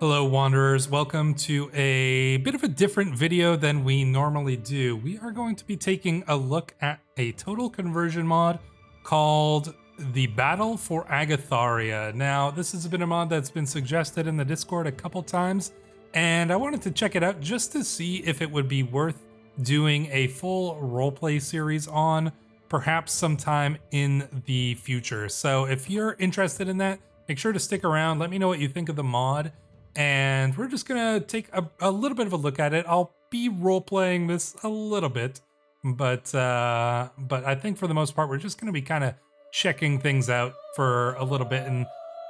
Hello Wanderers, welcome to a bit of a different video than we normally do. We are going to be taking a look at a total conversion mod called The Battle for Agatharia. Now, this has been a mod that's been suggested in the Discord a couple times, and I wanted to check it out just to see if it would be worth doing a full roleplay series on, perhaps sometime in the future. So if you're interested in that, make sure to stick around. Let me know what you think of the mod. And we're just gonna take a little bit of a look at it. I'll be role-playing this a little bit, but I think for the most part, we're just gonna be kind of checking things out for a little bit and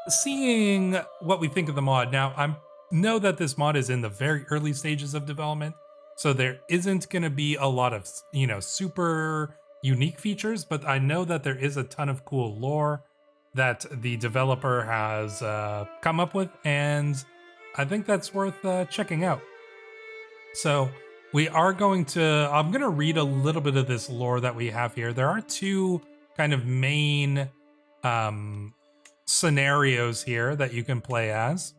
seeing what we think of the mod. Now, I know that this mod is in the very early stages of development, so there isn't gonna be a lot of, super unique features, but I know that there is a ton of cool lore that the developer has come up with, and I think that's worth checking out. So we are going to, I'm going to read a little bit of this lore that we have here. There are two kind of main scenarios here that you can play as.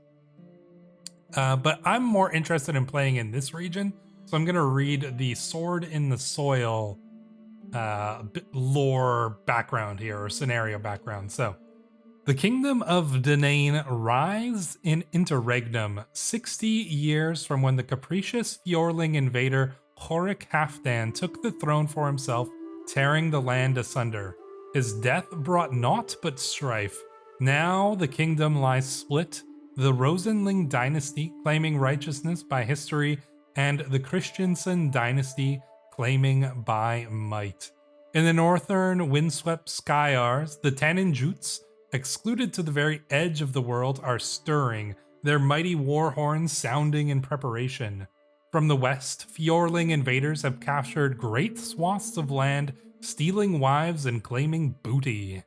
But I'm more interested in playing in this region. So I'm going to read the Sword in the Soil lore background here, or scenario background. So, the kingdom of Danain rise in interregnum, 60 years from when the capricious Fjordling invader Horik Halfdan took the throne for himself, tearing the land asunder. His death brought naught but strife. Now the kingdom lies split, the Rosenling dynasty claiming righteousness by history, and the Christiansen dynasty claiming by might. In the northern windswept Skyars, the Taninjuts, excluded to the very edge of the world, are stirring, their mighty war horns sounding in preparation. From the west, Fjordling invaders have captured great swaths of land, stealing wives and claiming booty.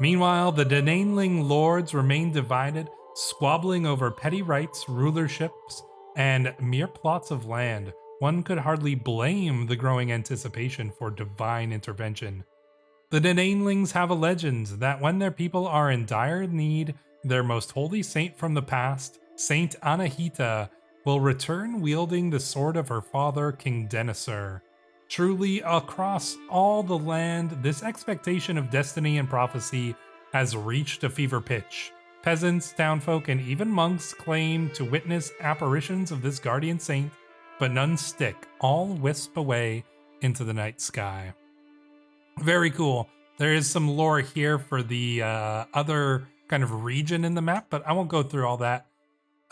Meanwhile, the Danainling lords remain divided, squabbling over petty rights, rulerships, and mere plots of land. One could hardly blame the growing anticipation for divine intervention. The Danainlings have a legend that when their people are in dire need, their most holy saint from the past, Saint Anahita, will return wielding the sword of her father, King Denisur. Truly, across all the land, this expectation of destiny and prophecy has reached a fever pitch. Peasants, townfolk, and even monks claim to witness apparitions of this guardian saint, but none stick, all wisp away into the night sky. Very cool. There is some lore here for the other kind of region in the map, but I won't go through all that.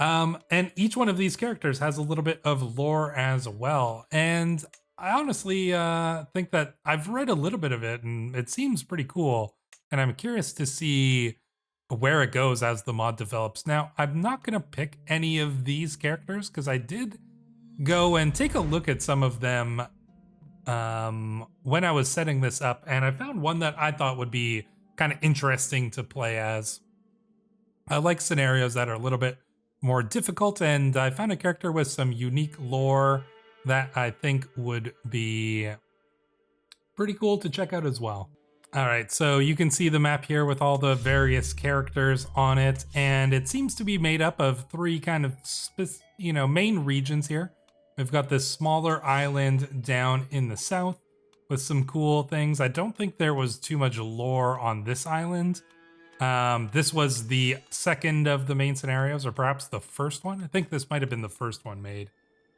And each one of these characters has a little bit of lore as well. And I honestly think that I've read a little bit of it, and it seems pretty cool. And I'm curious to see where it goes as the mod develops. Now, I'm not going to pick any of these characters because I did go and take a look at some of them when I was setting this up, and I found one that I thought would be kind of interesting to play as. I like scenarios that are a little bit more difficult, and I found a character with some unique lore that I think would be pretty cool to check out as well. All right, so you can see the map here with all the various characters on it, and it seems to be made up of three kind of main regions here. We've got this smaller island down in the south with some cool things. I don't think there was too much lore on this island. This was the second of the main scenarios, or perhaps the first one. I think this might have been the first one made.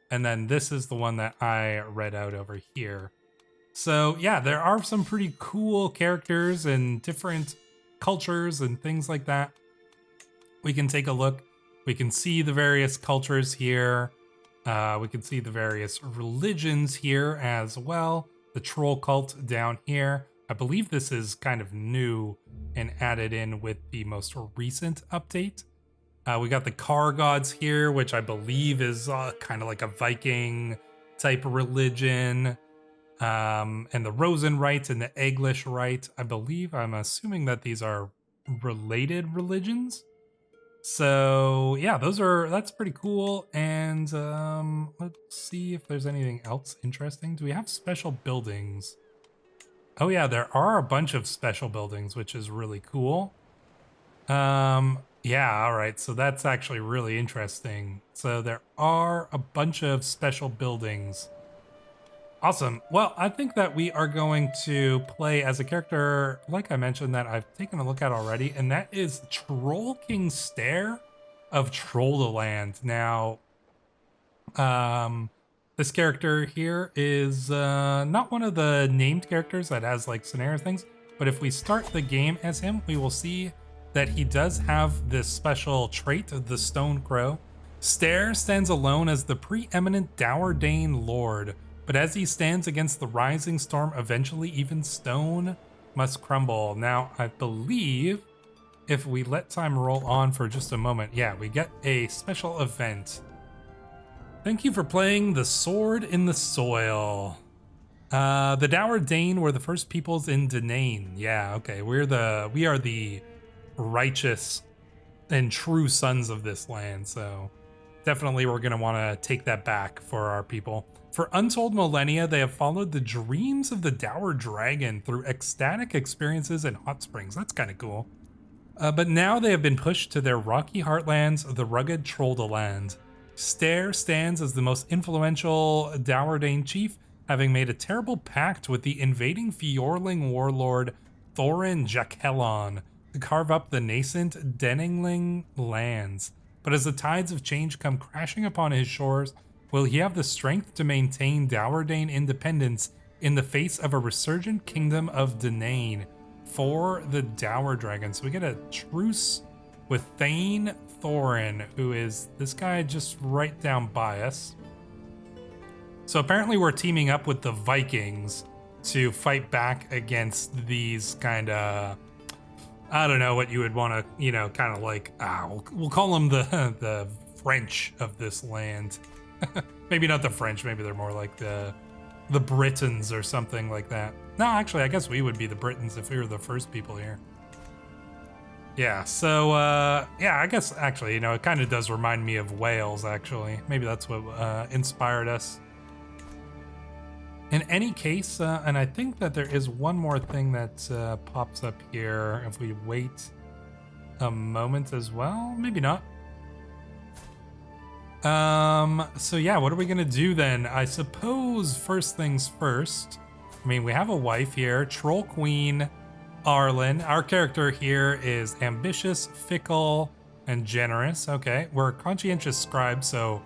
And then this is the one that I read out over here. So yeah, there are some pretty cool characters and different cultures and things like that. We can take a look. We can see the various cultures here. We can see the various religions here as well. The troll cult down here. I believe this is kind of new and added in with the most recent update. We got the car gods here, which I believe is kind of like a Viking type religion. And the Rosenrite and the Egglish Rite, I believe. I'm assuming that these are related religions. So yeah, that's pretty cool. And let's see if there's anything else interesting. Do we have special buildings? Oh yeah, there are a bunch of special buildings, which is really cool. Yeah, all right. So that's actually really interesting. So there are a bunch of special buildings. Awesome. Well, I think that we are going to play as a character, like I mentioned, that I've taken a look at already, and that is Troll-Kyng Stare of Troldaland. Now, this character here is not one of the named characters that has like scenario things, but if we start the game as him, we will see that he does have this special trait, the Stone Crow. Stare stands alone as the preeminent Dowardane Lord, but as he stands against the rising storm, eventually even stone must crumble. Now, I believe if we let time roll on for just a moment, yeah, we get a special event. Thank you for playing The Sword in the Soil. The Dowardane were the first peoples in Danane. Yeah, okay. We are the righteous and true sons of this land, so definitely we're gonna want to take that back for our people. For untold millennia, they have followed the dreams of the Dour Dragon through ecstatic experiences in hot springs. That's kind of cool. But now they have been pushed to their rocky heartlands, the rugged Troldaland. Stare stands as the most influential Dowardane chief, having made a terrible pact with the invading Fjorling warlord Thorin Jakelon to carve up the nascent Deningling lands. But as the tides of change come crashing upon his shores, will he have the strength to maintain Dowardane independence in the face of a resurgent kingdom of Danane for the Dour Dragon? So we get a truce with Thane Thorin, who is this guy just right down by us. So apparently we're teaming up with the Vikings to fight back against these kind of, I don't know what you would want to, you know, kind of like, we'll call them the French of this land. Maybe not the French, maybe they're more like the Britons or something like that. No, actually, I guess we would be the Britons if we were the first people here. Yeah, so, yeah, I guess, actually, you know, it kind of does remind me of Wales, actually. Maybe that's what inspired us. In any case, and I think that there is one more thing that pops up here if we wait a moment as well. Maybe not. So yeah, what are we gonna do then? I suppose first things first. I mean, we have a wife here, Troll Queen Arlen. Our character here is ambitious, fickle, and generous. Okay, we're conscientious scribes, so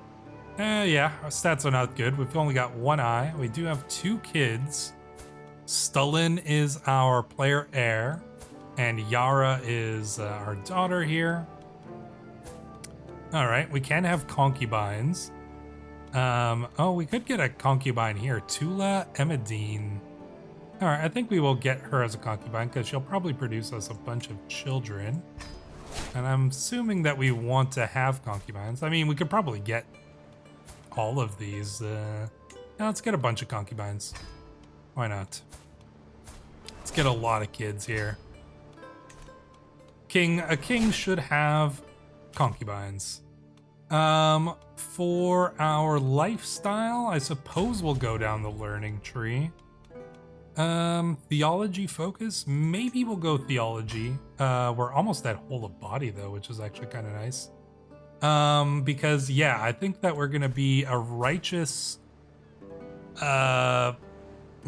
yeah, our stats are not good. We've only got one eye. We do have 2 kids. Stullen is our player heir, and Yara is our daughter here. All right, we can have concubines. Oh, we could get a concubine here, Tula Emmeline. All right, I think we will get her as a concubine because she'll probably produce us a bunch of children. And I'm assuming that we want to have concubines. I mean, we could probably get all of these. Now let's get a bunch of concubines. Why not? Let's get a lot of kids here. A king should have concubines. For our lifestyle, I suppose we'll go down the learning tree. Theology focus, maybe we'll go theology. We're almost at whole of body though, which is actually kind of nice. Because yeah, I think that we're gonna be a righteous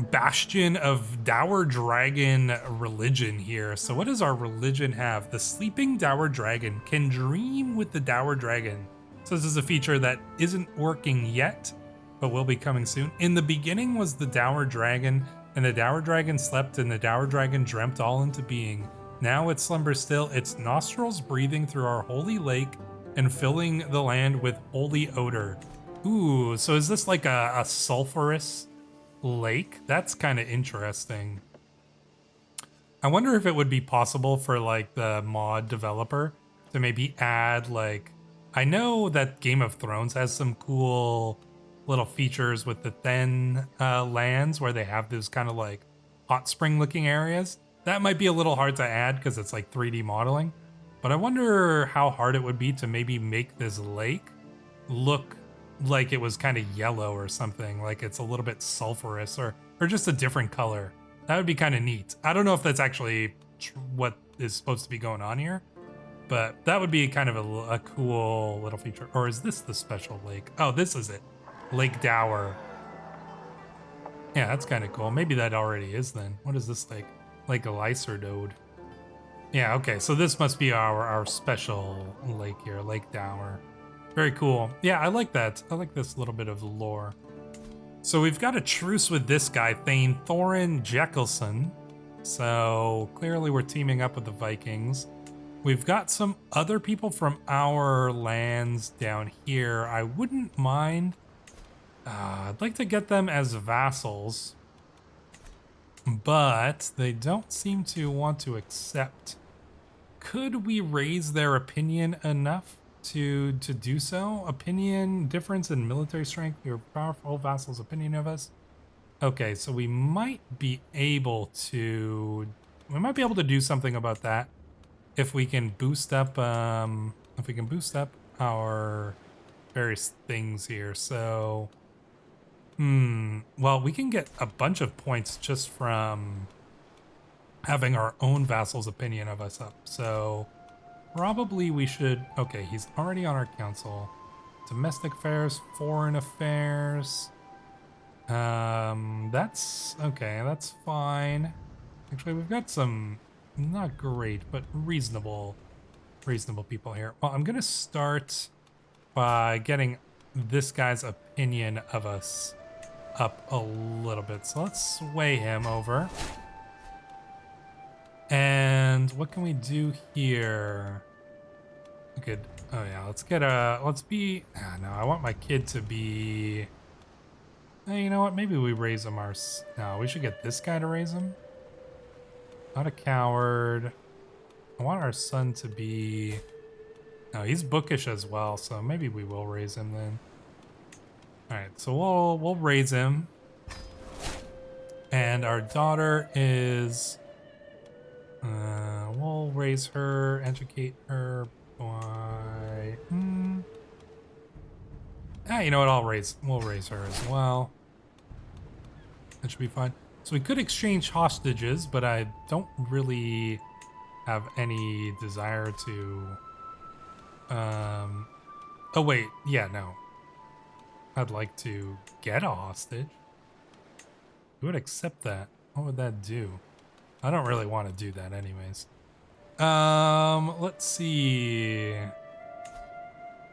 bastion of Dour Dragon religion here. So what does our religion have? The sleeping Dour Dragon can dream with the Dour Dragon. So this is a feature that isn't working yet, but will be coming soon. In the beginning was the Dour Dragon, and the Dour Dragon slept, and the Dour Dragon dreamt all into being. Now it slumbers still, its nostrils breathing through our holy lake and filling the land with holy odor. Ooh, so is this like a sulfurous lake? That's kind of interesting. I wonder if it would be possible for like the mod developer to maybe add like, I know that Game of Thrones has some cool little features with the thin lands where they have those kind of like hot spring looking areas. That might be a little hard to add because it's like 3D modeling, but I wonder how hard it would be to maybe make this lake look like it was kind of yellow or something, like it's a little bit sulfurous or just a different color. That would be kind of neat. I don't know if that's actually what is supposed to be going on here, But that would be kind of a cool little feature. Or is this the special lake? Oh, this is it. Lake Dower. Yeah, that's kind of cool. Maybe that already is then. What is this lake? Lake Lyserdode. Yeah, okay. So this must be our special lake here, Lake Dower. Very cool. Yeah, I like that. I like this little bit of lore. So we've got a truce with this guy, Thane Thorin Jekyllson. So clearly we're teaming up with the Vikings. We've got some other people from our lands down here. I wouldn't mind. I'd like to get them as vassals, but they don't seem to want to accept. Could we raise their opinion enough to do so? Opinion, difference in military strength, your powerful vassal's opinion of us. Okay, so we might be able to do something about that if we can boost up our various things here. So well, we can get a bunch of points just from having our own vassal's opinion of us up. So probably we should. Okay, he's already on our council. Domestic affairs, foreign affairs. That's okay. That's fine. Actually, we've got some not great, but reasonable people here. Well, I'm gonna start by getting this guy's opinion of us up a little bit. So let's sway him over. And what can we do here? We could, oh yeah, let's be, no, I want my kid to be, you know what, maybe we raise him no, we should get this guy to raise him. Not a coward. I want our son to be, no, he's bookish as well, so maybe we will raise him then. All right, so we'll raise him. And our daughter is, we'll raise her, educate her by, you know what, we'll raise her as well. That should be fine. So we could exchange hostages, but I don't really have any desire to, oh wait, yeah, no. I'd like to get a hostage. Who would accept that? What would that do? I don't really want to do that anyways. Let's see.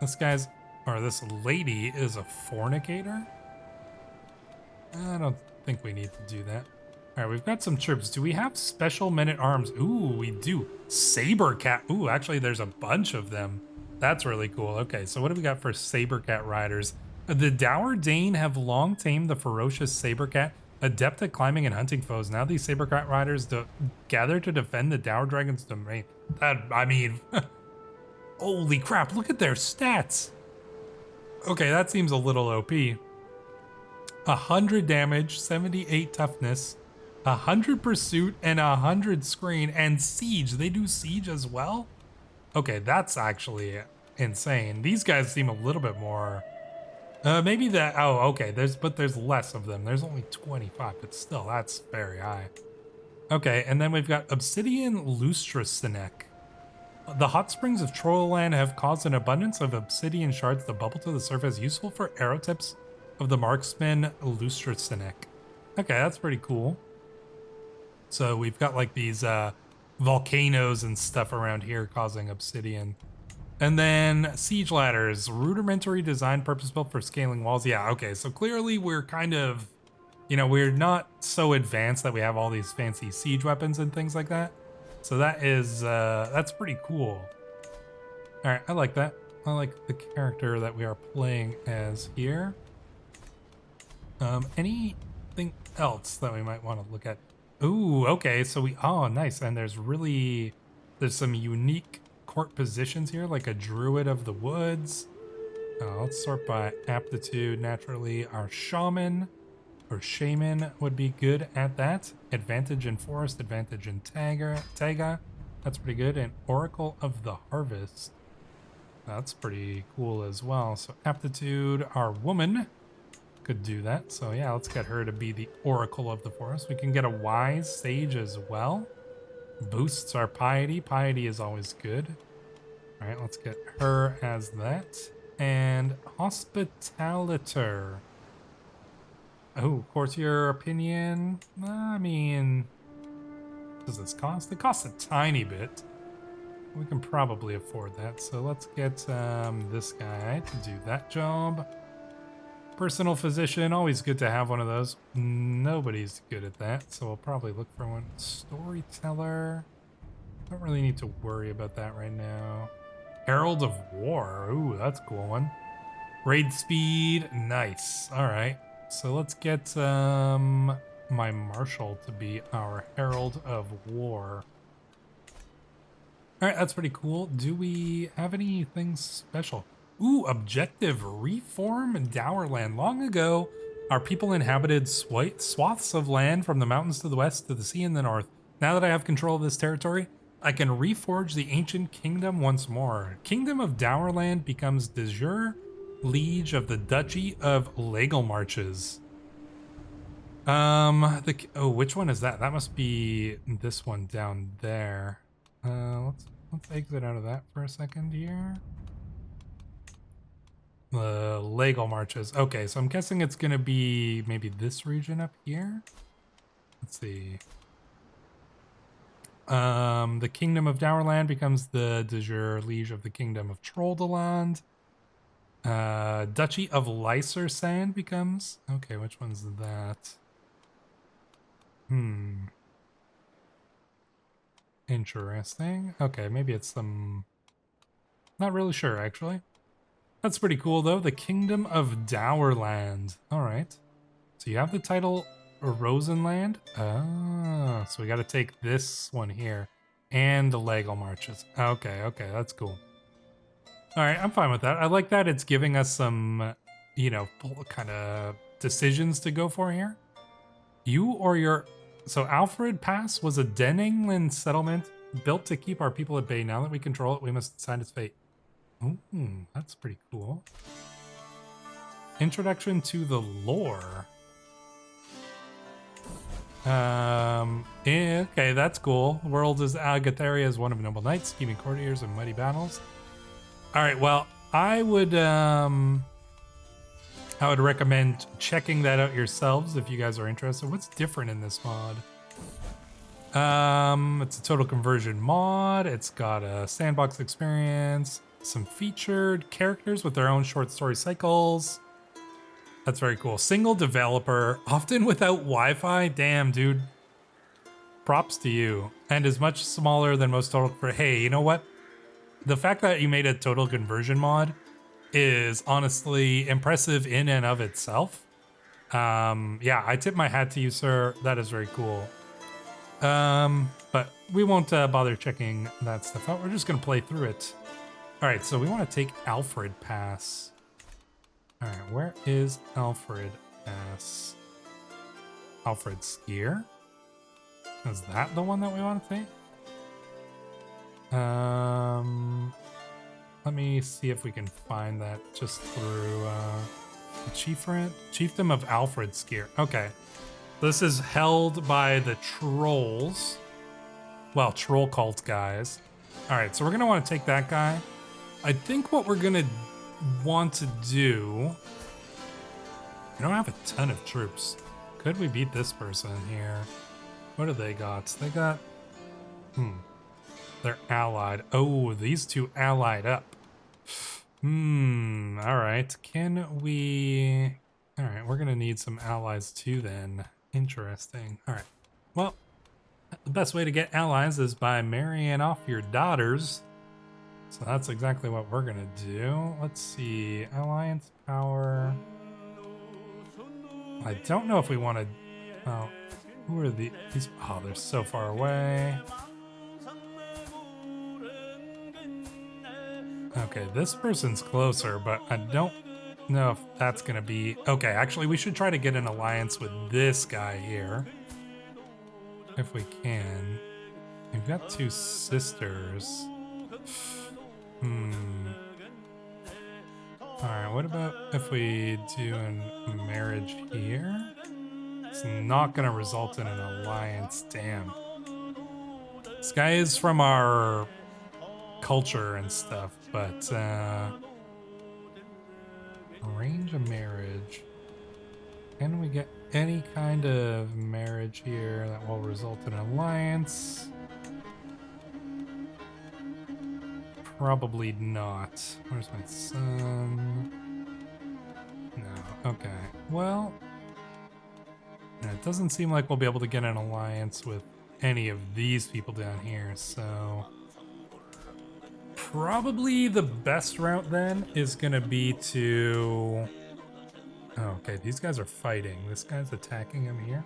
This lady is a fornicator? I don't think we need to do that. All right, we've got some troops. Do we have special men-at-arms? Ooh, we do. Saber cat. Ooh, actually, there's a bunch of them. That's really cool. Okay, so what do we got for saber cat riders? The Dour Dane have long tamed the ferocious saber cat, adept at climbing and hunting foes. Now these saber cat riders gather to defend the Dour Dragon's domain. I mean, holy crap, look at their stats. Okay, that seems a little OP. 100 damage, 78 toughness, 100 pursuit, and 100 screen, and siege. They do siege as well? Okay, that's actually insane. These guys seem a little bit more... maybe that... Oh, okay, there's less of them. There's only 25, but still, that's very high. Okay, and then we've got Obsidian Lustrosinek. The hot springs of Trolland have caused an abundance of obsidian shards to bubble to the surface, useful for arrow tips of the marksman Lustrosinek. Okay, that's pretty cool. So we've got like these volcanoes and stuff around here causing obsidian. And then siege ladders, rudimentary design, purpose-built for scaling walls. Yeah, okay, so clearly we're kind of, you know, we're not so advanced that we have all these fancy siege weapons and things like that. So that is, that's pretty cool. All right, I like that. I like the character that we are playing as here. Anything else that we might want to look at? Ooh, okay, so oh, nice. And there's some unique court positions here, like a druid of the woods. Let's sort by aptitude. Naturally, our shaman or shaman would be good at that. Advantage in forest, advantage in taiga. That's pretty good. And oracle of the harvest. That's pretty cool as well. So aptitude, our woman could do that. So yeah, let's get her to be the oracle of the forest. We can get a wise sage as well. Boosts our piety. Piety is always good. All right, let's get her as that. And hospitalator. Oh, courtier opinion. I mean, what does this cost? It costs a tiny bit. We can probably afford that. So let's get this guy to do that job. Personal physician, always good to have one of those. Nobody's good at that, so we'll probably look for one. Storyteller. Don't really need to worry about that right now. Herald of War. Ooh, that's a cool one. Raid speed. Nice. All right. So let's get my Marshal to be our Herald of War. All right, that's pretty cool. Do we have anything special? Ooh, objective. Reform Dowerland. Long ago, our people inhabited swaths of land from the mountains to the west to the sea in the north. Now that I have control of this territory, I can reforge the ancient kingdom once more. Kingdom of Dowerland becomes de jure liege of the Duchy of Legelmarches. Which one is that? That must be this one down there. Let's exit out of that for a second here. The Legelmarches. Okay, so I'm guessing it's gonna be maybe this region up here. Let's see. The Kingdom of Dowerland becomes the de jure liege of the Kingdom of Troldeland. Duchy of Lysersand becomes... Okay, which one's that? Interesting. Okay, maybe it's some... Not really sure, actually. That's pretty cool, though. The Kingdom of Dowerland. All right. So you have the title Rosenland. Ah, so we got to take this one here. And the Legelmarches. Okay, okay, that's cool. All right, I'm fine with that. I like that it's giving us some, you know, kind of decisions to go for here. You or your... So Alfred Pass was a Den England settlement built to keep our people at bay. Now that we control it, we must decide its fate. Ooh, that's pretty cool. Introduction to the lore. Okay, that's cool. The world is Agatharia is one of noble knights, scheming courtiers and mighty battles. All right, well, I would recommend checking that out yourselves if you guys are interested. What's different in this mod? It's a total conversion mod. It's got a sandbox experience, some featured characters with their own short story cycles. That's very cool. Single developer, often without Wi-Fi. Damn, dude. Props to you. And is much smaller than most total. Hey, you know what? The fact that you made a total conversion mod is honestly impressive in and of itself. Yeah, I tip my hat to you, sir. That is very cool. But we won't bother checking that stuff out. We're just gonna play through it. All right, so we want to take Alfred Pass. All right, where is Alfred Pass? Alfred Skier? Is that the one that we want to take? Let me see if we can find that just through the Chiefdom of Alfred Skier. Okay. This is held by the trolls. Well, troll cult guys. All right, so we're going to want to take that guy. I think what we're going to want to do... I don't have a ton of troops. Could we beat this person here? What do they got? They got... They're allied. Oh, these two allied up. All right. Can we... All right, we're going to need some allies too then. Interesting. All right. Well, the best way to get allies is by marrying off your daughters. So that's exactly what we're going to do. Let's see. Alliance power. I don't know if we want to... Oh, who are these? Oh, they're so far away. Okay, this person's closer, but I don't know if that's going to be... Okay, actually, we should try to get an alliance with this guy here. If we can. We've got two sisters. Alright, what about if we do a marriage here? It's not going to result in an alliance. Damn. This guy is from our culture and stuff, but arrange a marriage. Can we get any kind of marriage here that will result in an alliance? Probably not. Where's my son? No. Okay. Well, it doesn't seem like we'll be able to get an alliance with any of these people down here, so probably the best route then is gonna be to... Oh, okay, these guys are fighting. This guy's attacking him here.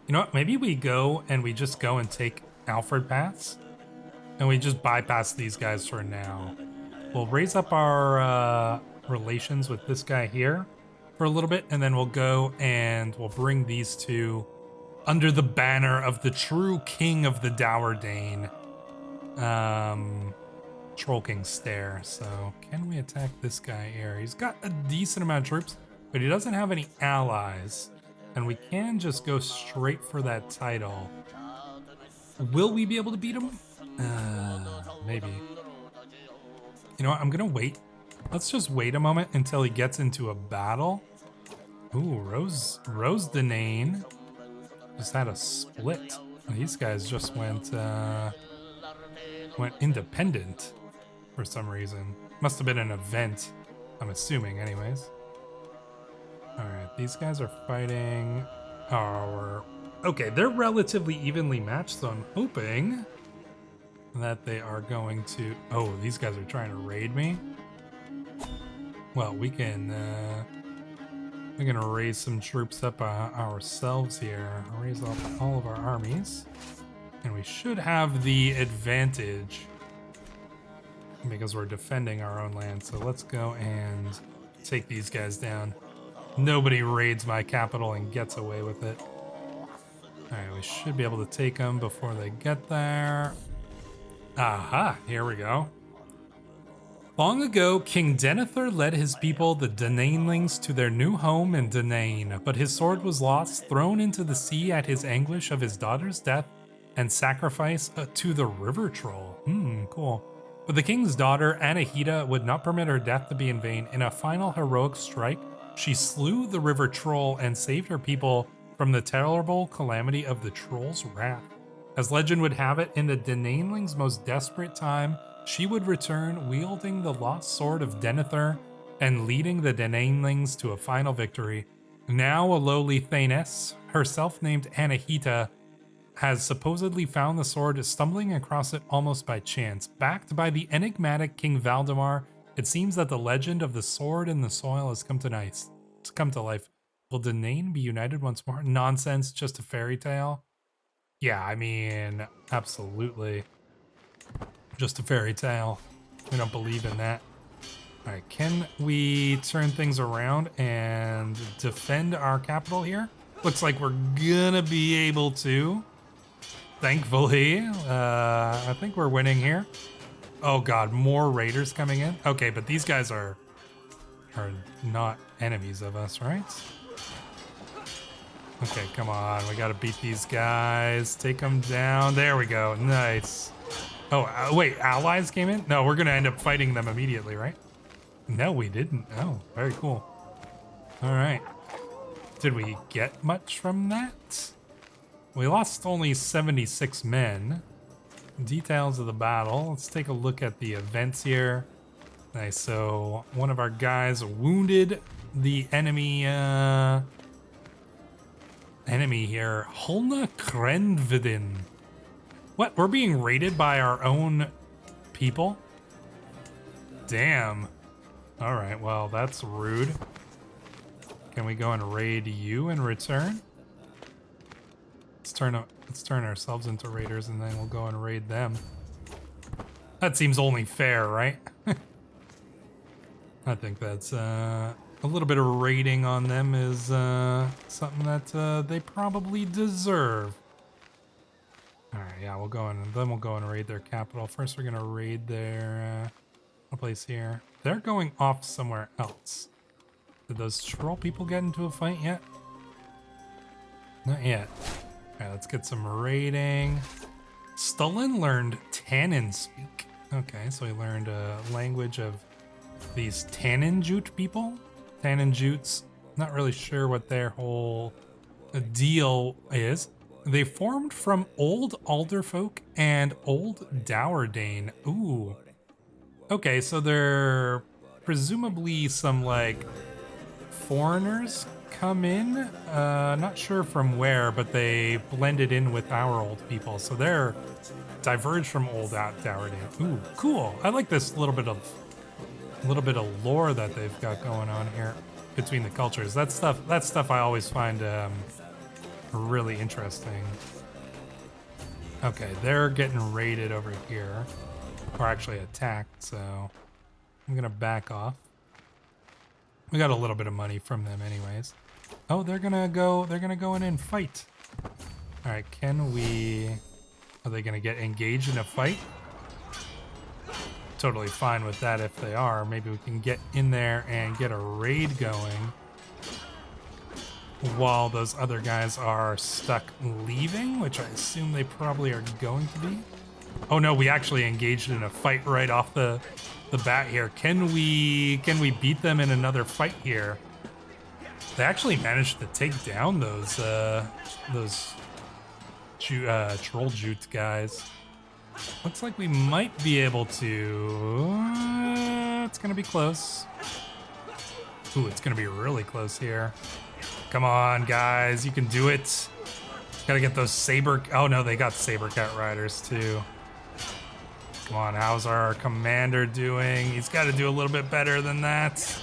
You know what? Maybe we go and we just go and take Alfred Pass, and we just bypass these guys for now. We'll raise up our relations with this guy here for a little bit, and then we'll go and we'll bring these two under the banner of the true king of the Dower Dane, Trol-Kyng Stare. So can we attack this guy here? He's got a decent amount of troops, but he doesn't have any allies, and we can just go straight for that title. Will we be able to beat him? Maybe. You know what? I'm gonna wait. Let's just wait a moment until he gets into a battle. Ooh, Rose Denane just had a split. These guys just went independent for some reason. Must have been an event, I'm assuming anyways. Alright, these guys are fighting our... Okay, they're relatively evenly matched, so I'm hoping that they are going to... Oh, these guys are trying to raid me? Well, we can... we're gonna raise some troops up ourselves here. Raise up all of our armies. And we should have the advantage because we're defending our own land. So let's go and take these guys down. Nobody raids my capital and gets away with it. Alright, we should be able to take them before they get there. Aha, here we go. Long ago, King Denethor led his people, the Dananelings, to their new home in Danane, but his sword was lost, thrown into the sea at his anguish of his daughter's death, and sacrifice to the river troll. Cool. But the king's daughter, Anahita, would not permit her death to be in vain. In a final heroic strike, she slew the river troll and saved her people from the terrible calamity of the troll's wrath. As legend would have it, in the Dananelings' most desperate time, she would return wielding the lost sword of Denethor and leading the Dananelings to a final victory. Now a lowly Thanes, herself named Anahita, has supposedly found the sword, stumbling across it almost by chance. Backed by the enigmatic King Valdemar, it seems that the legend of the sword in the soil has come to life. Will Danane be united once more? Nonsense, just a fairy tale. Yeah, I mean, absolutely. Just a fairy tale. We don't believe in that. All right, can we turn things around and defend our capital here? Looks like we're gonna be able to. Thankfully, I think we're winning here. Oh god, more raiders coming in. Okay, but these guys are not enemies of us, right? Okay, come on, we gotta beat these guys. Take them down. There we go. Nice. Oh, wait, allies came in? No, we're gonna end up fighting them immediately, right? No, we didn't. Oh, very cool. All right. Did we get much from that? We lost only 76 men. Details of the battle. Let's take a look at the events here. Nice, so one of our guys wounded the enemy here. Holna Krenvidin. What? We're being raided by our own people? Damn. All right, well, that's rude. Can we go and raid you in return? Let's turn ourselves into raiders and then we'll go and raid them. That seems only fair, right? I think that's a little bit of raiding on them is something that they probably deserve. All right, yeah, we'll go and raid their capital. First, we're gonna raid their place here. They're going off somewhere else. Did those troll people get into a fight yet? Not yet. All right, let's get some raiding. Stullen learned Tannin speak. Okay, so he learned a language of these Tannin Jute people. Tannin Jutes, not really sure what their whole deal is. They formed from Old Alderfolk and Old Dowerdane. Ooh. Okay, so they're presumably some like foreigners come in. Not sure from where, but they blended in with our old people. So they're diverged from Old Dowerdane. Ooh, cool. I like this little bit of lore that they've got going on here between the cultures. That stuff I always find really interesting. Okay, they're getting raided over here, or actually attacked, so I'm gonna back off. We got a little bit of money from them anyways. Oh, they're gonna go in and fight. All right, are they gonna get engaged in a fight? Totally fine with that if they are. Maybe we can get in there and get a raid going while those other guys are stuck leaving, which I assume they probably are going to be. Oh no, we actually engaged in a fight right off the bat here. Can we beat them in another fight here? They actually managed to take down those troll jute guys. Looks like we might be able to. It's gonna be close. Ooh, it's gonna be really close here. Come on, guys, you can do it. Gotta get those saber. Oh no, they got saber cat riders too. Come on, how's our commander doing? He's got to do a little bit better than that.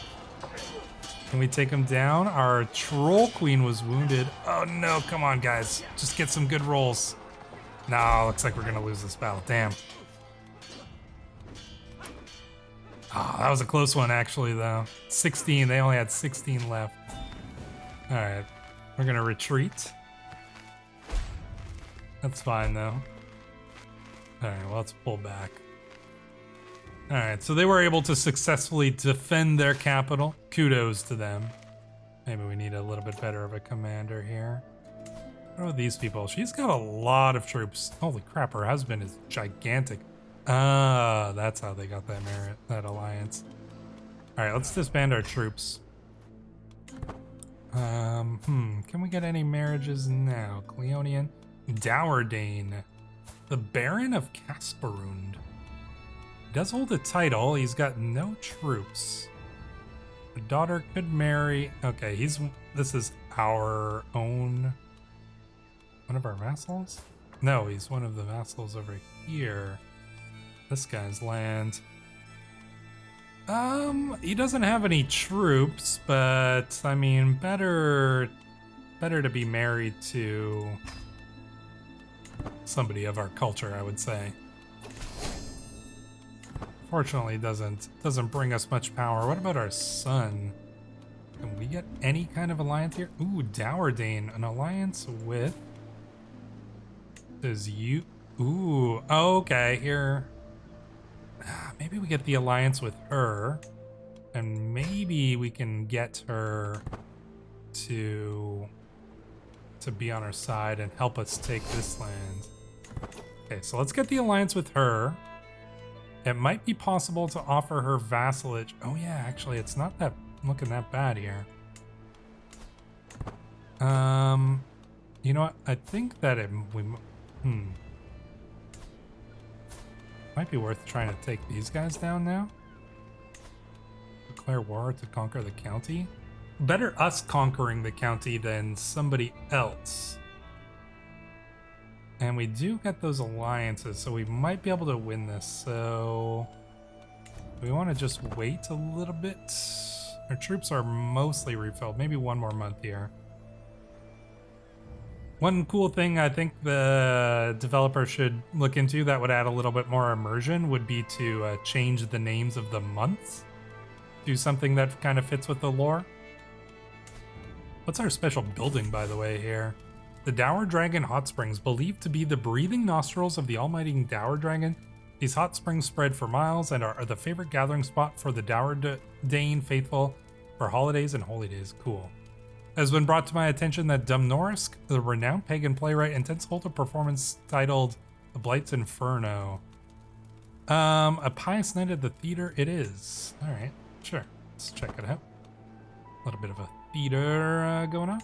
Can we take him down? Our troll queen was wounded. Oh no, come on, guys, just get some good rolls. No, looks like we're gonna lose this battle. Damn. Oh, that was a close one, actually, though. 16. They only had 16 left. All right, we're gonna retreat. That's fine, though. All right, well, let's pull back. All right, so they were able to successfully defend their capital. Kudos to them. Maybe we need a little bit better of a commander here. What are these people? She's got a lot of troops. Holy crap, her husband is gigantic. Ah, that's how they got that alliance. All right, let's disband our troops. Can we get any marriages now? Cleonian, Dowerdane, the Baron of Casperund. He does hold a title. He's got no troops. A daughter could marry. Okay, this is our own. One of our vassals? No, he's one of the vassals over here. This guy's land. He doesn't have any troops, but I mean, better to be married to somebody of our culture, I would say. Fortunately, doesn't bring us much power. What about our son? Can we get any kind of alliance here? Ooh, Dowerdane, an alliance with. Does you? Ooh, okay. Here, maybe we get the alliance with her, and maybe we can get her to be on our side and help us take this land. Okay, so let's get the alliance with her. It might be possible to offer her vassalage. Oh yeah, actually, it's not looking that bad here. You know what? I think that might be worth trying to take these guys down now. Declare war to conquer the county. Better us conquering the county than somebody else. And we do get those alliances, so we might be able to win this. So we want to just wait a little bit. Our troops are mostly refilled. Maybe one more month here. One cool thing I think the developer should look into that would add a little bit more immersion would be to change the names of the months. Do something that kind of fits with the lore. What's our special building, by the way, here? The Dour Dragon Hot Springs, believed to be the breathing nostrils of the almighty Dour Dragon. These hot springs spread for miles and are the favorite gathering spot for the Dowerdane faithful for holidays and holy days. Cool. It has been brought to my attention that Dumnorrisk, the renowned pagan playwright, intends to hold a performance titled The Blight's Inferno. A Pious Night at the Theater it is. Alright, sure. Let's check it out. A little bit of a theater going on.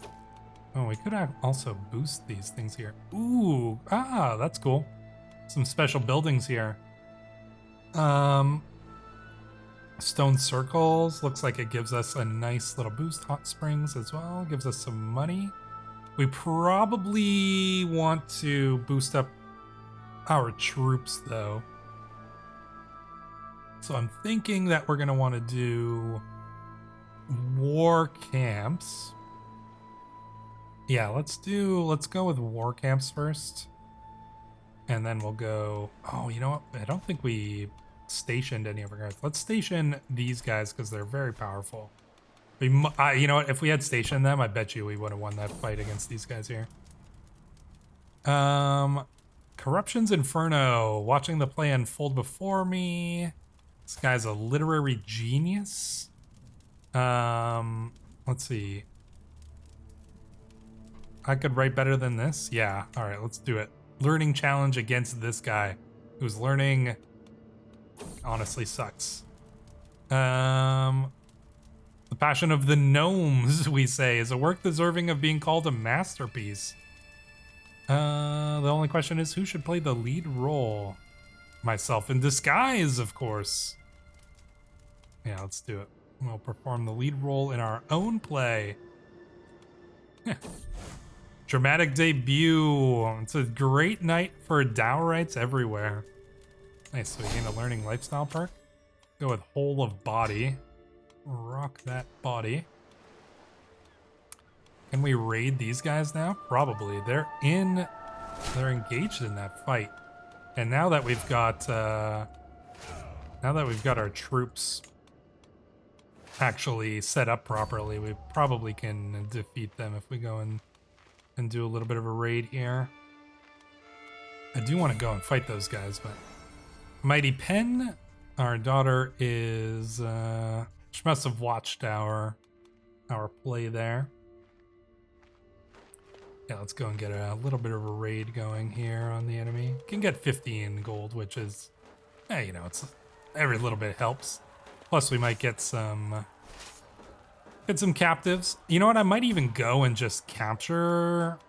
Oh, we could also boost these things here. Ooh, that's cool. Some special buildings here. Stone circles. Looks like it gives us a nice little boost. Hot springs as well. Gives us some money. We probably want to boost up our troops though. So I'm thinking that we're gonna want to do war camps. Yeah, let's go with war camps first. And then we'll go, oh, you know what? I don't think we stationed any of our guys. Let's station these guys because they're very powerful. You know what? If we had stationed them, I bet you we would have won that fight against these guys here. Corruption's Inferno. Watching the play unfold before me. This guy's a literary genius. Let's see. I could write better than this? Yeah. All right, let's do it. Learning challenge against this guy who's learning honestly sucks. The Passion of the Gnomes, we say, is a work deserving of being called a masterpiece. The only question is who should play the lead role? Myself in disguise, of course. Yeah, let's do it. We'll perform the lead role in our own play. Dramatic debut. It's a great night for dowrites everywhere. Nice, so we gain a learning lifestyle perk. Go with whole of body. Rock that body. Can we raid these guys now? Probably. They're engaged in that fight. And now that we've got our troops actually set up properly, we probably can defeat them if we go and do a little bit of a raid here. I do want to go and fight those guys, but Mighty Pen, our daughter is she must have watched our play there. Yeah, let's go and get a little bit of a raid going here on the enemy. Can get 15 gold, which is, you know, it's every little bit helps. Plus, we might get some captives. You know what? I might even go and just capture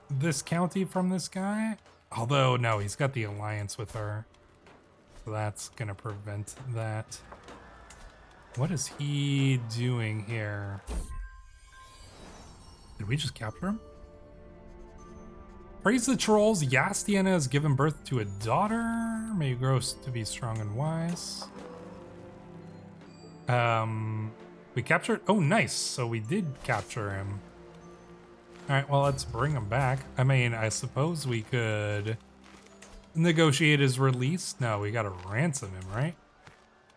this county from this guy. Although, no, he's got the alliance with her, so that's gonna prevent that. What is he doing here? Did we just capture him? Praise the trolls. Yastiana has given birth to a daughter. May you grow to be strong and wise. We captured. Oh, nice. So we did capture him. All right. Well, let's bring him back. I mean, I suppose we could negotiate his release. No, we gotta ransom him, right?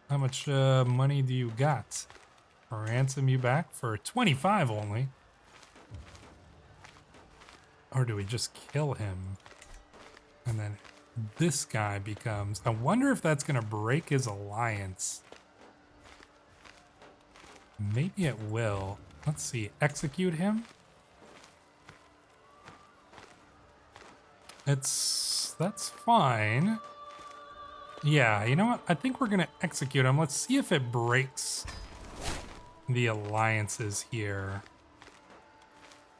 How much money do you got? Ransom you back for 25 only. Or do we just kill him? And then this guy becomes... I wonder if that's going to break his alliance. Maybe it will. Let's see. Execute him? That's fine. Yeah, you know what? I think we're going to execute him. Let's see if it breaks the alliances here.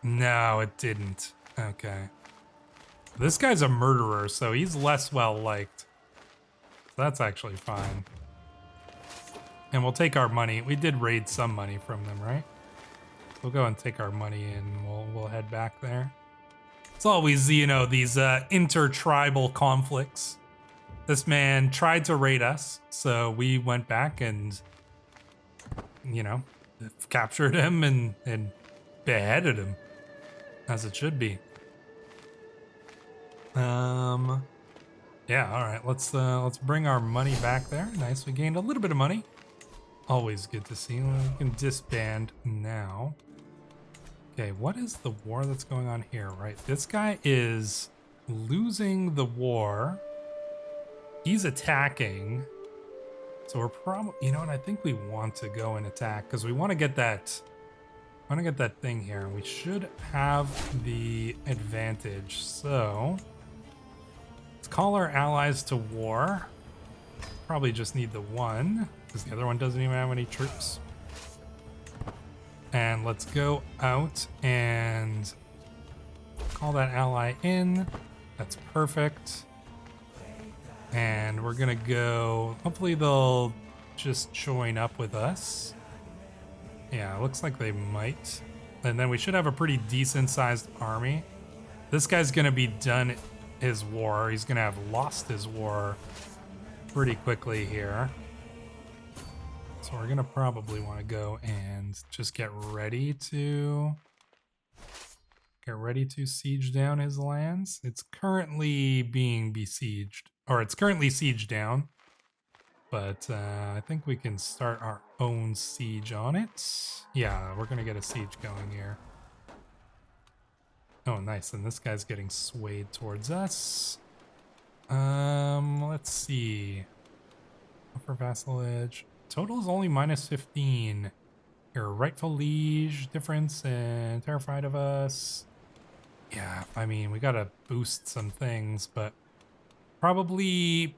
No, it didn't. Okay. This guy's a murderer, so he's less well liked. So that's actually fine. And we'll take our money. We did raid some money from them, right? We'll go and take our money and we'll head back there. It's always, you know, these intertribal conflicts. This man tried to raid us, so we went back and, you know, captured him and beheaded him, as it should be. Yeah, all right. Let's bring our money back there. Nice. We gained a little bit of money. Always good to see. We can disband now. Okay, what is the war that's going on here? Right, this guy is losing the war. He's attacking. So we're probably, you know what? I think we want to go and attack because we want to get that. I want to get that thing here. We should have the advantage. So Let's call our allies to war. Probably just need the one, because the other one doesn't even have any troops. And let's go out and call that ally in. That's perfect. And we're gonna go, hopefully they'll just join up with us. Yeah, it looks like they might. And then we should have a pretty decent sized army. This guy's gonna be done his war. He's gonna have lost his war pretty quickly here. So we're gonna probably want to go and just get ready to siege down his lands. It's currently being besieged, or it's currently siege down. But I think we can start our own siege on it. Yeah, we're gonna get a siege going here. Oh, nice. And this guy's getting swayed towards us. Let's see. Offer vassalage. Total is only -15. Your rightful liege difference and terrified of us. Yeah, I mean, we gotta boost some things, but probably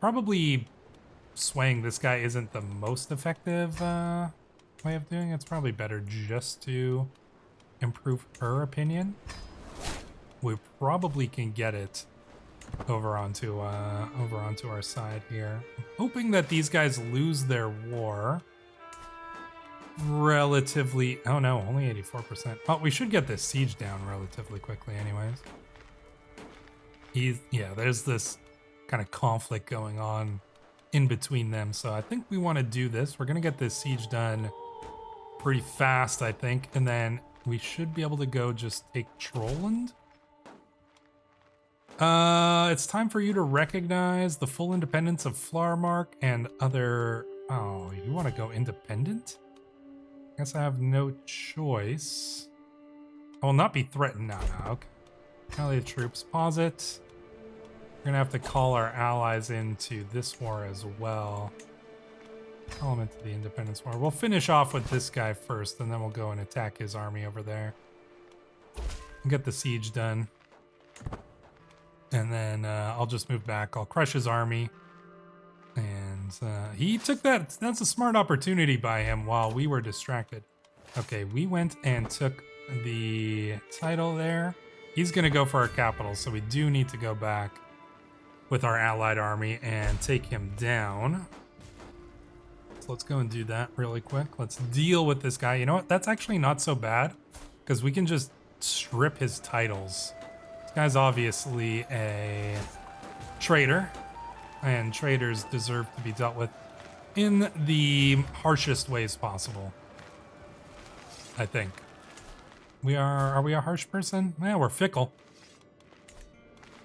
swaying this guy isn't the most effective way of doing it. It's probably better just to improve her opinion. We probably can get it over onto our side here. I'm hoping that these guys lose their war relatively. Oh no, only 84%. Oh, we should get this siege down relatively quickly anyways. Yeah, there's this kind of conflict going on in between them, so I think we want to do this. We're gonna get this siege done pretty fast, I think, and then we should be able to go just take Trolland. It's time for you to recognize the full independence of Flarmark and other... Oh, you want to go independent? Guess I have no choice. I will not be threatened. No, okay. Allied troops, pause it. We're gonna have to call our allies into this war as well. Call them into the independence war. We'll finish off with this guy first, and then we'll go and attack his army over there. And get the siege done. And then I'll just move back. I'll crush his army. And he took that. That's a smart opportunity by him while we were distracted. Okay, we went and took the title there. He's going to go for our capital, so we do need to go back with our allied army and take him down. So let's go and do that really quick. Let's deal with this guy. You know what? That's actually not so bad, because we can just strip his titles. This guy's obviously a traitor, and traitors deserve to be dealt with in the harshest ways possible, I think. Are we a harsh person? Yeah, we're fickle.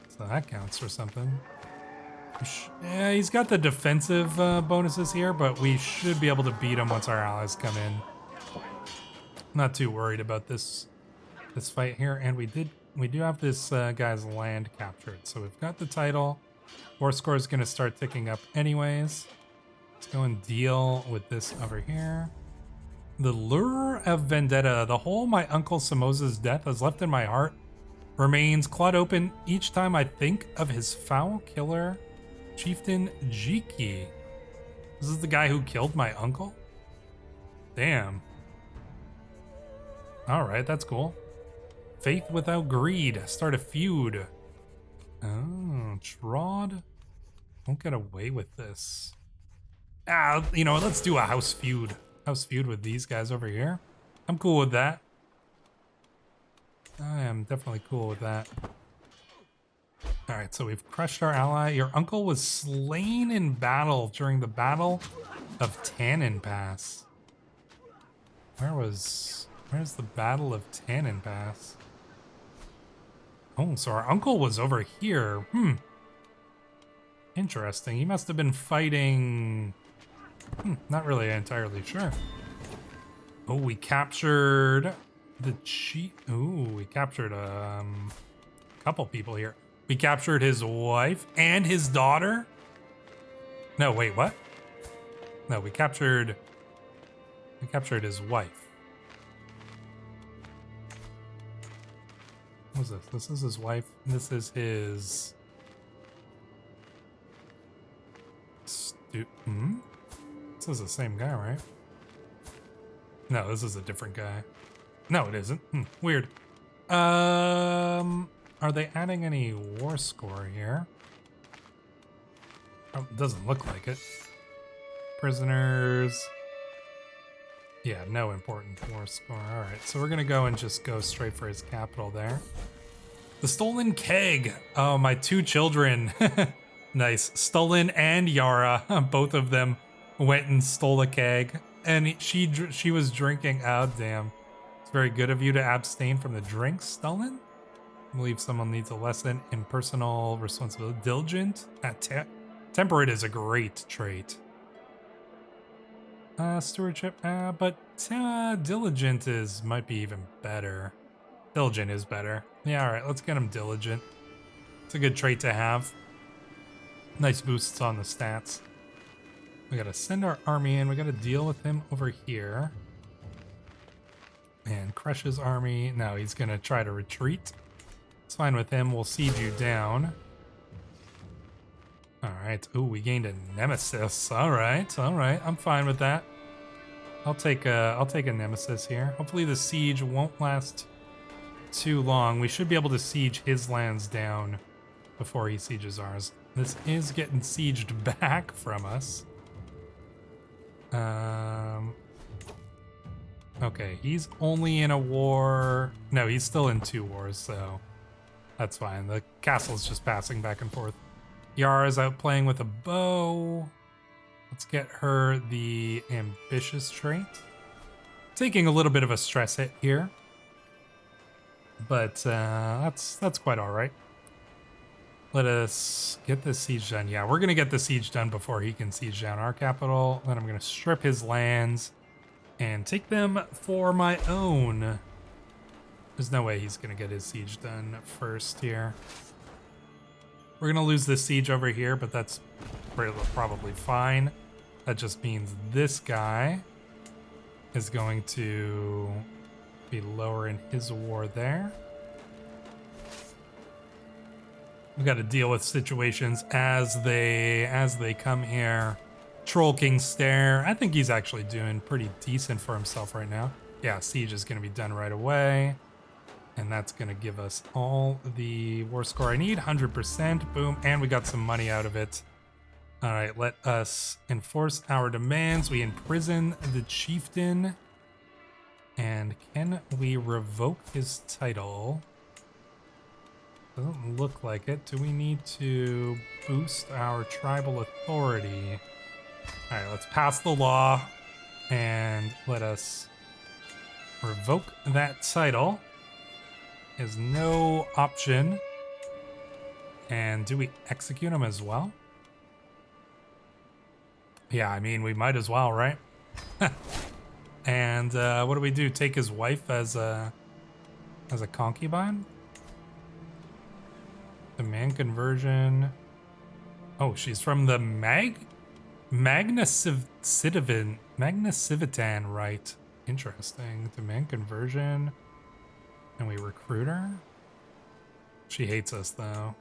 So that counts for something. Yeah, he's got the defensive bonuses here, but we should be able to beat him once our allies come in. Not too worried about this fight here, and we do have this guy's land captured, so we've got the title. War score is going to start ticking up anyways. Let's go and deal with this over here. The lure of vendetta. The hole my uncle Samoza's death has left in my heart remains clawed open each time I think of his foul killer, Chieftain Jiki. This is the guy who killed my uncle? Damn. Alright, that's cool. Faith without greed. Start a feud. Oh, Trod. Won't get away with this. You know, let's do a house feud. House feud with these guys over here. I'm cool with that. I am definitely cool with that. Alright, so we've crushed our ally. Your uncle was slain in battle during the Battle of Tannin Pass. Where's the Battle of Tannin Pass? Oh, so our uncle was over here. Interesting. He must have been fighting... not really entirely sure. Oh, we captured the chief. Ooh, we captured a couple people here. We captured his wife and his daughter. No, wait, what? No, we captured his wife. What was this? This is his wife. This is his This is the same guy, right? No, this is a different guy. No, it isn't. Weird. Are they adding any war score here? Oh, doesn't look like it. Prisoners. Yeah, no important war score. All right, so we're gonna go and just go straight for his capital there. The stolen keg. Oh, my two children. Nice. Stolen and Yara, both of them went and stole a keg, and she was drinking. Oh, damn. It's very good of you to abstain from the drinks stolen. I believe someone needs a lesson in personal responsibility. Diligent. Temperate is a great trait. Stewardship, but diligent might be even better. Diligent is better. Yeah, all right, let's get him diligent. It's a good trait to have. Nice boosts on the stats. We gotta send our army in. We gotta deal with him over here. And crush his army. No, he's gonna try to retreat. It's fine with him. We'll siege you down. All right. Ooh, we gained a nemesis. All right. All right. I'm fine with that. I'll take a nemesis here. Hopefully the siege won't last too long. We should be able to siege his lands down before he sieges ours. This is getting sieged back from us. Okay, he's only in a war. No, he's still in 2 wars, so that's fine. The castle's just passing back and forth. Yara's out playing with a bow. Let's get her the ambitious trait. Taking a little bit of a stress hit here, but that's quite all right. Let us get this siege done. Yeah, we're gonna get the siege done before he can siege down our capital. Then I'm gonna strip his lands and take them for my own. There's no way he's gonna get his siege done first here. We're gonna lose this siege over here, but that's probably fine. That just means this guy is going to be lower in his war there. We got to deal with situations as they come here. Troll-Kyng stare. I think he's actually doing pretty decent for himself right now. Yeah, siege is going to be done right away. And that's going to give us all the war score I need. 100%. Boom. And we got some money out of it. All right, let us enforce our demands. We imprison the chieftain. And can we revoke his title? Doesn't look like it. Do we need to boost our tribal authority? All right, let's pass the law and let us revoke that title. Is no option. And do we execute him as well? Yeah, I mean, we might as well, right? And what do we do? Take his wife as a concubine? Demand conversion. Oh, she's from the Magnasivitan rite. Interesting. Demand conversion. Can we recruit her? She hates us though.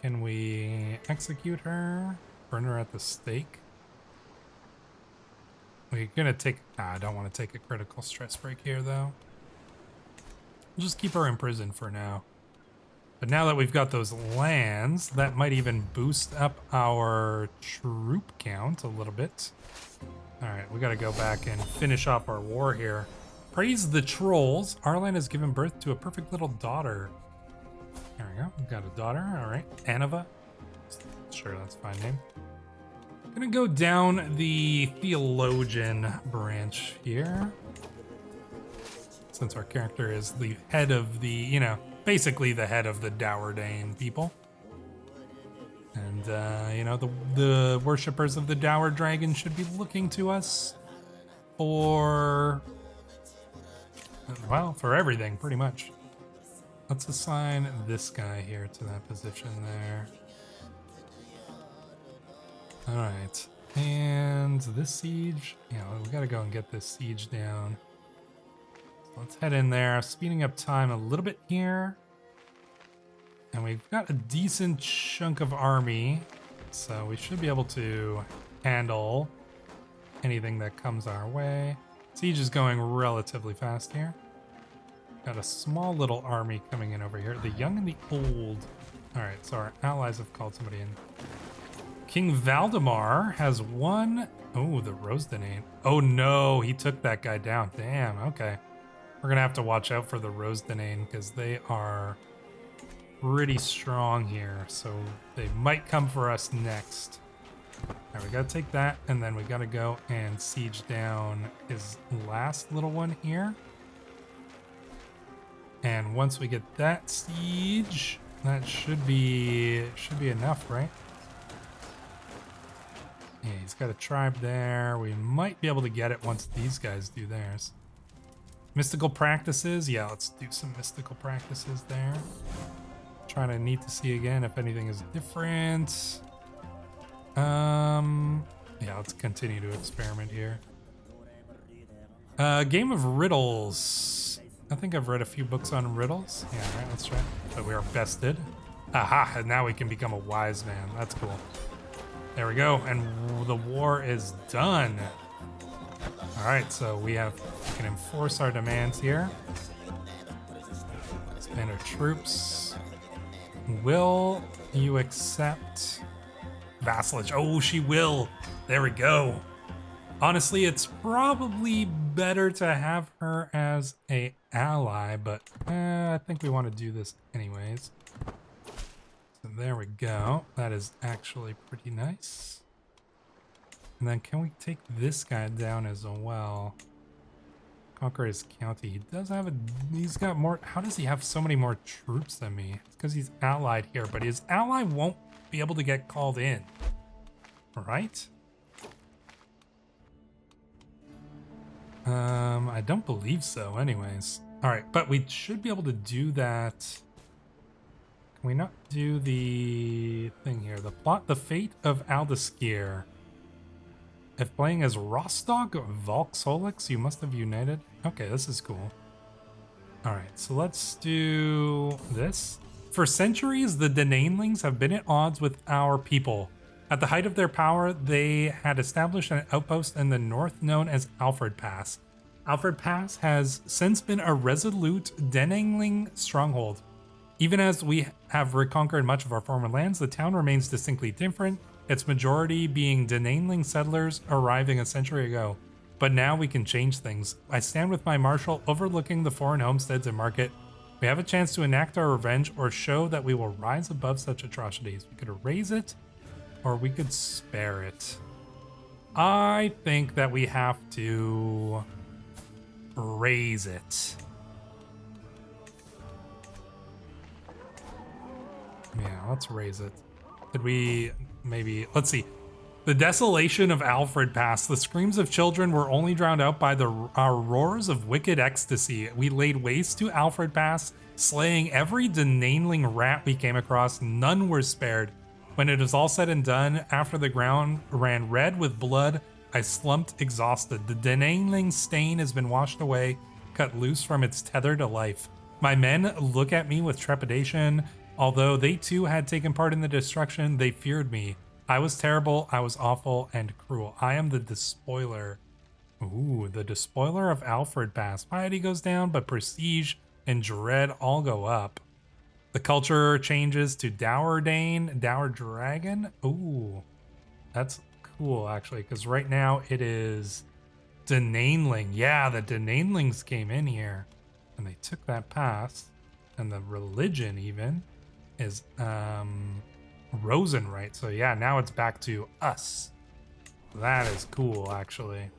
Can we execute her? Burn her at the stake? We're gonna take... I don't want to take a critical stress break here though. We'll just keep her in prison for now. But now that we've got those lands, that might even boost up our troop count a little bit. All right, we gotta go back and finish off our war here. Praise the trolls. Our land has given birth to a perfect little daughter. There we go, we've got a daughter, all right. Anova, sure, that's a fine name. Gonna go down the theologian branch here. Since our character is the head of the, you know, basically the head of the Dowerdane people. And, you know, the worshippers of the Dower Dragon should be looking to us for, well, for everything, pretty much. Let's assign this guy here to that position there. All right, and this siege, yeah, we gotta go and get this siege down. So let's head in there, speeding up time a little bit here. And we've got a decent chunk of army so we should be able to handle anything that comes our way. Siege is going relatively fast here. Got a small little army coming in over here. The young and the old. All right, so our allies have called somebody in. King Valdemar has won. Oh, the Rosdenane. Oh no, he took that guy down. Damn, okay. We're gonna have to watch out for the Rosdenane because they are pretty strong here. So they might come for us next. All right, we gotta take that, and then we gotta go and siege down his last little one here. And once we get that siege, that should be enough, right? Yeah, he's got a tribe there. We might be able to get it once these guys do theirs. Mystical practices. Yeah, let's do some mystical practices there. Trying to need to see again if anything is different. Yeah, let's continue to experiment here. Game of riddles. I think I've read a few books on riddles. Yeah, all right, let's try. So we are bested. Aha, and now we can become a wise man. That's cool. There we go, and the war is done. All right, so we can enforce our demands here. Expand our troops. Will you accept vassalage? Oh, she will. There we go. Honestly, it's probably better to have her as a ally, but I think we want to do this anyways. So there we go. That is actually pretty nice. And then can we take this guy down as well? Conquer his county. He does have he's got more. How does he have so many more troops than me? It's because he's allied here, but his ally won't be able to get called in. Right? I don't believe so anyways. All right, but we should be able to do that. Can we not do the thing here? The plot, the fate of Aldaskir. If playing as Rostog Volksolix, you must have united. Okay, this is cool. All right, so let's do this. For centuries, the Dananelings have been at odds with our people. At the height of their power, they had established an outpost in the north known as Alfred Pass. Alfred Pass has since been a resolute Dananeling stronghold. Even as we have reconquered much of our former lands, the town remains distinctly different, its majority being Dananeling settlers arriving a century ago. But now we can change things. I stand with my marshal overlooking the foreign homesteads and market. We have a chance to enact our revenge or show that we will rise above such atrocities. We could erase it, or we could spare it. I think that we have to raise it. Yeah, let's raise it. Could we maybe, let's see. The desolation of Alfred Pass. The screams of children were only drowned out by our roars of wicked ecstasy. We laid waste to Alfred Pass, slaying every Dananeling rat we came across. None were spared. When it is all said and done, after the ground ran red with blood, I slumped exhausted. The Dananeling stain has been washed away, cut loose from its tether to life. My men look at me with trepidation. Although they too had taken part in the destruction, they feared me. I was terrible, I was awful and cruel. I am the despoiler. Ooh, the despoiler of Alfred Pass. Piety goes down, but prestige and dread all go up. The culture changes to Dour Dane, Dour Dragon. Ooh, that's cool actually, because right now it is Dananeling. Yeah, the Dananelings came in here and they took that pass, and the religion even is Rosenrite. So yeah, now it's back to us. That is cool actually.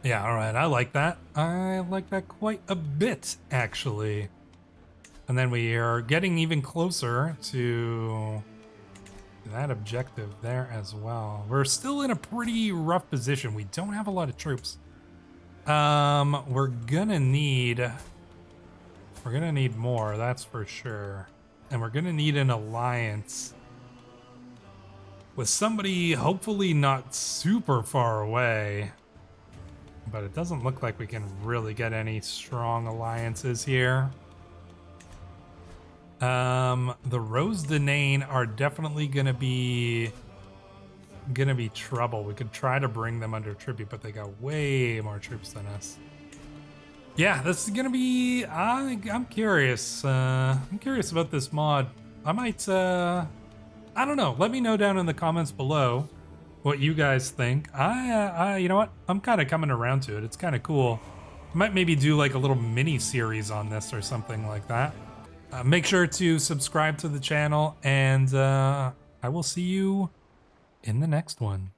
Yeah, all right, I like that. I like that quite a bit actually. And then we are getting even closer to that objective there as well. We're still in a pretty rough position. We don't have a lot of troops. We're gonna need more, that's for sure. And we're gonna need an alliance with somebody hopefully not super far away. But it doesn't look like we can really get any strong alliances here. The Rose Denane are definitely gonna be trouble. We could try to bring them under tribute, but they got way more troops than us. Yeah, this is gonna be. I'm curious. I'm curious about this mod. I might. I don't know. Let me know down in the comments below what you guys think. You know what? I'm kind of coming around to it. It's kind of cool. I might maybe do like a little mini series on this or something like that. Make sure to subscribe to the channel, and I will see you in the next one.